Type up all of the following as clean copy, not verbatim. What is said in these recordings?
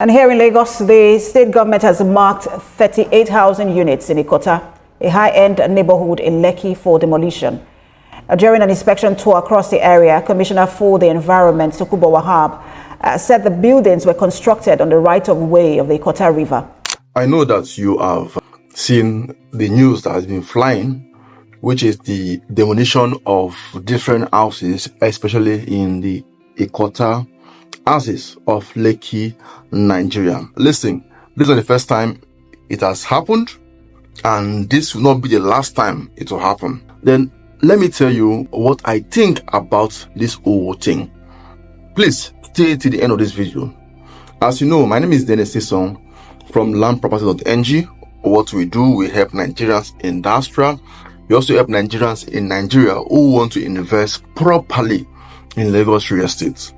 And here in Lagos, the state government has marked 38 housing units in Ikota, a high-end neighborhood in Lekki, for demolition. During an inspection tour across the area, Commissioner for the Environment, Sukubo Wahab, said the buildings were constructed on the right-of-way of the Ikota River. I know that you have seen the news that has been flying, which is the demolition of different houses, especially in the Ikota houses of Lekki, Nigeria. Listen, this is not the first time it has happened, and this will not be the last time it will happen. Then let me tell you what I think about this whole thing. Please stay to the end of this video. As you know, my name is Dennis Isong from landproperty.ng. What we do, we help Nigerians in diaspora. We also help Nigerians in Nigeria who want to invest properly in Lagos real estate.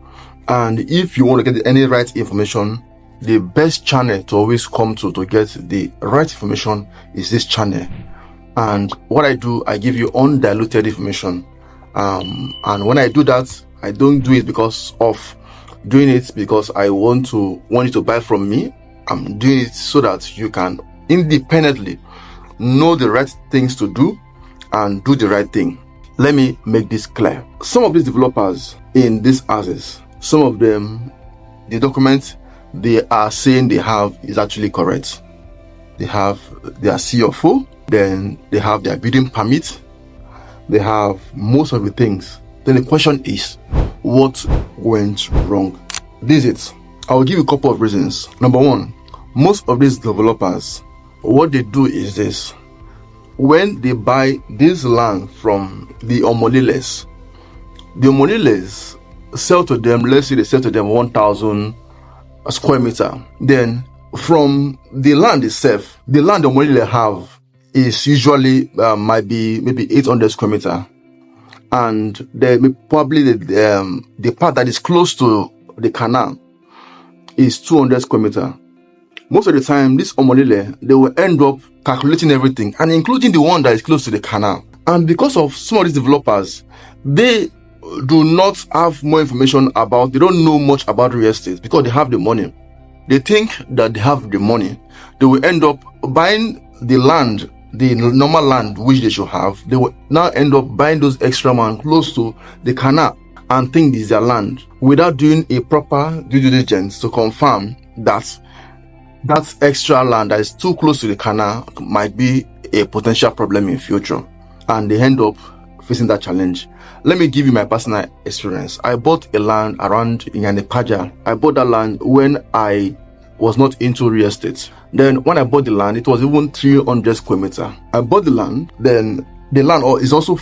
And if you want to get any right information, the best channel to always come to get the right information is this channel. And what I do, I give you undiluted information. And when I do that, I don't do it because of doing it because I want you to buy from me. I'm doing it so that you can independently know the right things to do and do the right thing. Let me make this clear. Some of these developers in these houses, some of them, the document they are saying they have is actually correct. They have their CFO, then they have their building permit, they have most of the things. Then the question is, what went wrong? This is it. I'll give you a couple of reasons. Number one, most of these developers, what they do is this. When they buy this land from the Omoliles sell to them, let's say they sell to them 1,000 square meter. Then from the land itself, the land the Omolile have is usually might be maybe 800 square meter. And probably the part that is close to the canal is 200 square meter. Most of the time, this Omolile, they will end up calculating everything and including the one that is close to the canal. And because of some of these developers, they do not have more information they don't know much about real estate because they have the money. They think that they have the money. They will end up buying the land, the normal land which they should have. They will now end up buying those extra land close to the canal and think this is their land without doing a proper due diligence to confirm that that extra land that is too close to the canal might be a potential problem in future, and they end up facing that challenge. Let me give you my personal experience. I bought a land around Inyanepaja. I bought that land when I was not into real estate. Then when I bought the land, it was even 300 square meter. I bought the land, then the land is also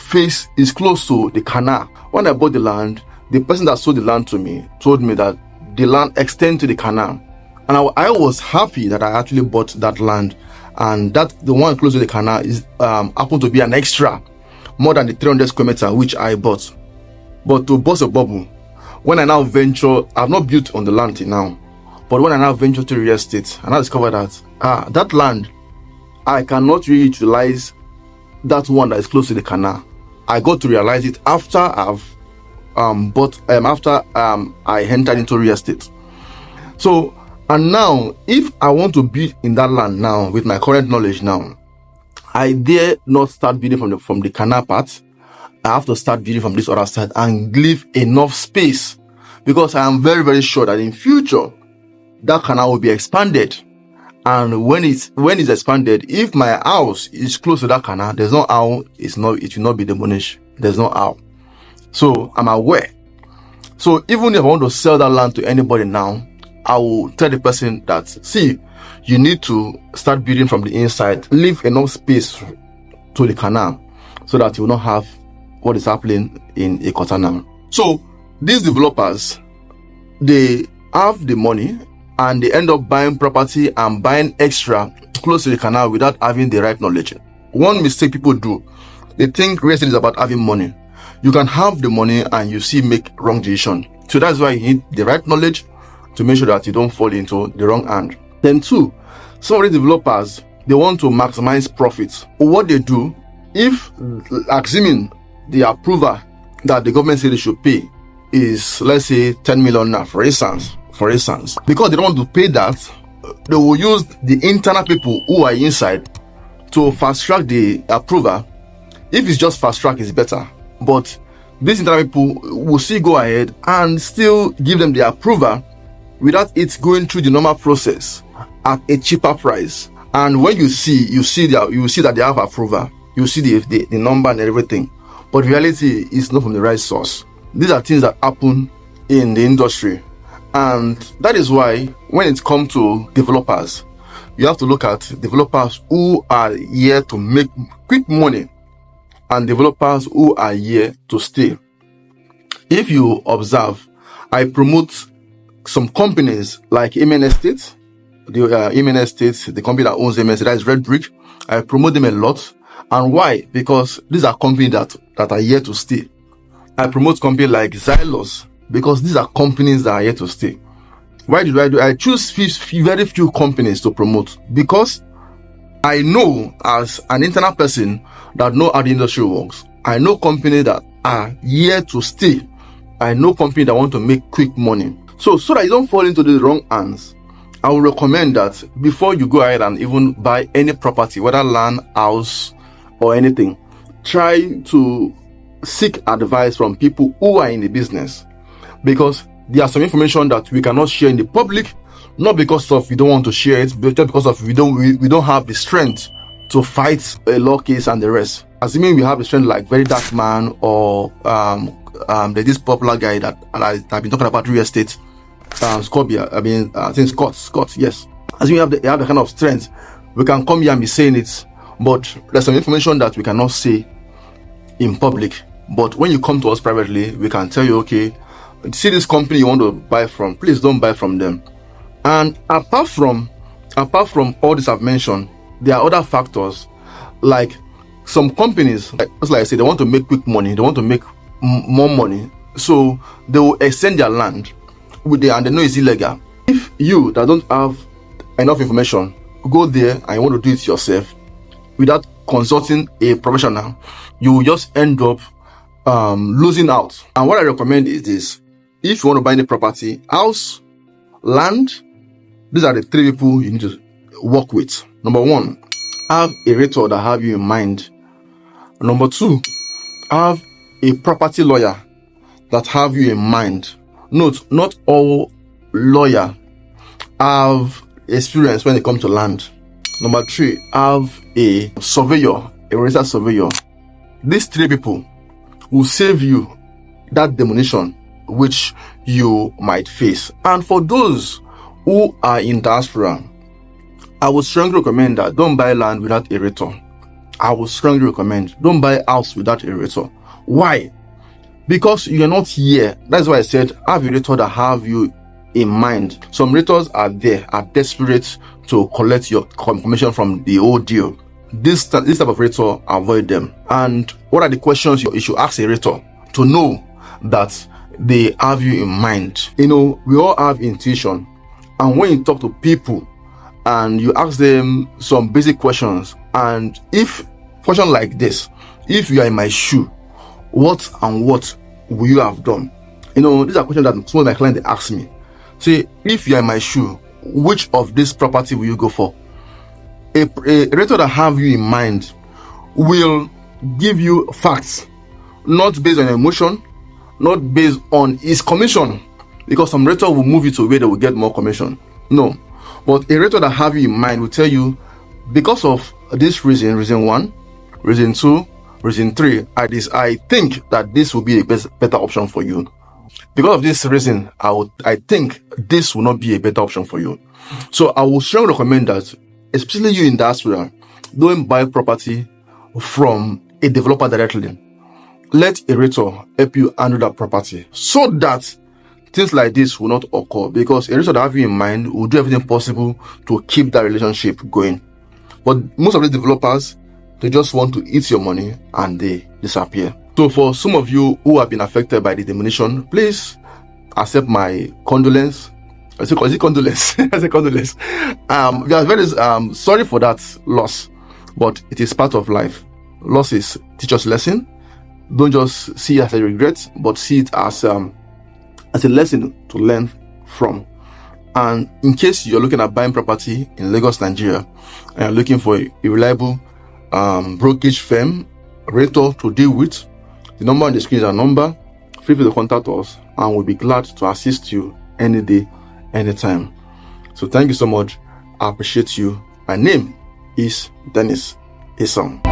is close to the canal. When I bought the land, the person that sold the land to me told me that the land extends to the canal. And I was happy that I actually bought that land, and that the one close to the canal is happened to be an extra, more than the 300 square meter which I bought. But to burst a bubble, when I now venture, I've not built on the land till now, but when I now venture to real estate, and I discovered that that land, I cannot really utilize that one that is close to the canal. I got to realize it after I've I entered into real estate. So, and now, if I want to build in that land now, with my current knowledge now, I dare not start building from the canal part. I have to start building from this other side and leave enough space, because I am very, very sure that in future, that canal will be expanded. And when it's expanded, if my house is close to that canal, there's no how it will not be demolished. There's no how. So I'm aware. So even if I want to sell that land to anybody now, I will tell the person that, see, you need to start building from the inside, leave enough space to the canal so that you will not have what is happening in Ikota now. So these developers, they have the money and they end up buying property and buying extra close to the canal without having the right knowledge. One mistake people do, they think real estate is about having money. You can have the money and you still make wrong decision. So that's why you need the right knowledge to make sure that you don't fall into the wrong hand. Then two, some of the developers, they want to maximize profits. What they do, if assuming the approval that the government said they should pay is, let's say, 10 million now, for instance, for instance. Because they don't want to pay that, they will use the internal people who are inside to fast track the approval. If it's just fast track, it's better. But these internal people will still go ahead and still give them the approval without it going through the normal process at a cheaper price. And when you see that they have approval, you see the number and everything. But reality is not from the right source. These are things that happen in the industry. And that is why when it comes to developers, you have to look at developers who are here to make quick money and developers who are here to stay. If you observe, I promote some companies like Amen Estate, the company that owns Amen Estate, that is Red Brick. I promote them a lot. And why? Because these are companies that are here to stay. I promote companies like Xylos because these are companies that are here to stay. Why do I do? I choose very few companies to promote because I know as an internal person that know how the industry works. I know companies that are here to stay. I know companies that want to make quick money. So that you don't fall into the wrong hands, I will recommend that before you go ahead and even buy any property, whether land, house, or anything, try to seek advice from people who are in the business, because there are some information that we cannot share in the public, not because of we don't want to share it, but just because of we don't have the strength to fight a law case and the rest. Assuming we have the strength like Very Dark Man or there's this popular guy that I've been talking about real estate, Scott, I think Scott, yes. Assuming you have the kind of strength, we can come here and be saying it, but there's some information that we cannot say in public. But when you come to us privately, we can tell you, okay, see this company you want to buy from, please don't buy from them. And apart from all this I've mentioned, there are other factors, like some companies, like I said, they want to make quick money, they want to make more money, so they will extend their land and they know it's illegal. If you that don't have enough information go there and you want to do it yourself without consulting a professional, you will just end up losing out. And what I recommend is this: if you want to buy any property, house, land, these are the three people you need to work with. Number one, have a realtor that have you in mind. Number two, have a property lawyer that have you in mind. Note, not all lawyers have experience when it comes to land. Number three, have a surveyor, a registered surveyor. These three people will save you that demolition which you might face. And for those who are in diaspora, I would strongly recommend that don't buy land without a realtor. I would strongly recommend don't buy a house without a realtor. Why? Because you're not here. That's why I said have a realtor that have you in mind. Some realtors are desperate to collect your information from the old deal. This type of realtor, avoid them. And what are the questions you should ask a realtor to know that they have you in mind? You know, we all have intuition, and when you talk to people and you ask them some basic questions, and if question like this, if you are in my shoe, what will you have done? You know, these are questions that some of my clients ask me. Say, if you are in my shoe, which of this property will you go for? A realtor that have you in mind will give you facts, not based on emotion, not based on his commission, because some realtor will move you to where they will get more commission. No, but a realtor that have you in mind will tell you, because of this reason 1, reason 2, reason 3, I think that this will be a better option for you. Because of this reason, I think this will not be a better option for you. So I will strongly recommend that, especially you in diaspora, don't buy property from a developer directly. Let a realtor help you handle that property so that things like this will not occur, because a realtor that have you in mind will do everything possible to keep that relationship going. But most of the developers, they just want to eat your money and they disappear. So for some of you who have been affected by the demolition, please accept my condolence. Is it condolence? I say condolence. We are very sorry for that loss, but it is part of life. Losses teach us lesson. Don't just see it as a regret, but see it as a lesson to learn from. And in case you're looking at buying property in Lagos, Nigeria, and you're looking for a reliable brokerage firm, realtor to deal with, the number on the screen is our number. Feel free to contact us, and we'll be glad to assist you any day, anytime. So thank you so much. I appreciate you. My name is Dennis Isong.